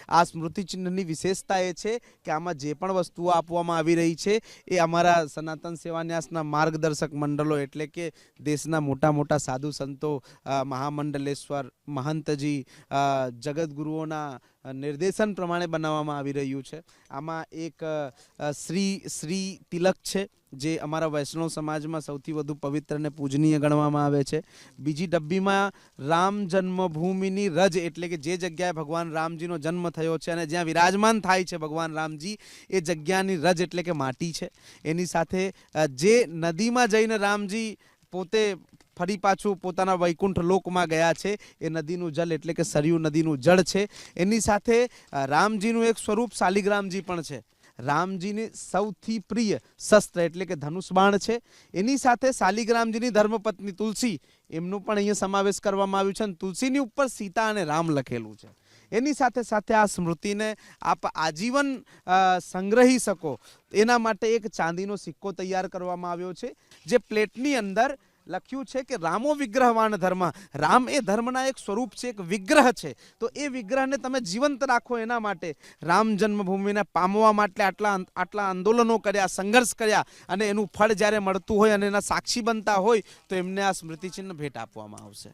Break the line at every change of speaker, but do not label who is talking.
આ સ્મૃતિચિહ્નની વિશેષતા એ છે કે આમાં જે પણ વસ્તુઓ આપવામાં આવી રહી છે એ અમારા સનાતન સેવા ન્યાસના માર્ગદર્શક મંડળો એટલે કે દેશના મોટા મોટા સાધુ સંતો, મહામંડલેશ્વર, મહંતજી, જગતગુરુઓના નિર્દેશન પ્રમાણે બનાવવામાં આવી રહ્યું છે। આમાં એક શ્રી તિલક છે જે અમારા વૈષ્ણવ સમાજમાં સૌથી વધુ પવિત્ર અને પૂજનીય ગણવામાં આવે છે। બીજી ડબ્બીમાં રામ જન્મભૂમિની રજ એટલે કે જે જગ્યાએ ભગવાન રામજીનો જન્મ થયો છે અને જ્યાં વિરાજમાન થાય છે ભગવાન રામજી એ જગ્યાની રજ એટલે કે માટી છે। એની સાથે જે નદીમાં જઈને રામજી પોતે ફરી પાછું પોતાના વૈકુંઠ લોકમાં ગયા છે એ નદીનું જલ એટલે કે સરયુ નદીનું જળ છે। એની સાથે રામજીનું એક સ્વરૂપ શાલિગ્રામજી પણ છે। રામજીને સૌથી પ્રિય શસ્ત્ર એટલે કે ધનુષ બાણ છે। એની સાથે શાલિગ્રામજીની ધર્મપત્ની તુલસી એમનો પણ અહીંયા સમાવેશ કરવામાં આવ્યું છે અને તુલસીની ઉપર સીતા અને રામ લખેલું છે। એની સાથે સાથે આ સ્મૃતિને આપ આજીવન સંગ્રહી શકો એના માટે એક ચાંદીનો સિક્કો તૈયાર કરવામાં આવ્યો છે જે પ્લેટની અંદર લખ્યું છે કે રામો વિગ્રહવાન ધર્મ। રામ એ ધર્મના એક સ્વરૂપ છે, એક વિગ્રહ છે। તો એ વિગ્રહને તમે જીવંત રાખો એના માટે રામ જન્મભૂમિને પામવા માટે આટલા આંદોલનો કર્યા, સંઘર્ષ કર્યા અને એનું ફળ જ્યારે મળતું હોય અને એના સાક્ષી બનતા હોય તો એમને આ સ્મૃતિચિહ્ન ભેટ આપવામાં આવશે।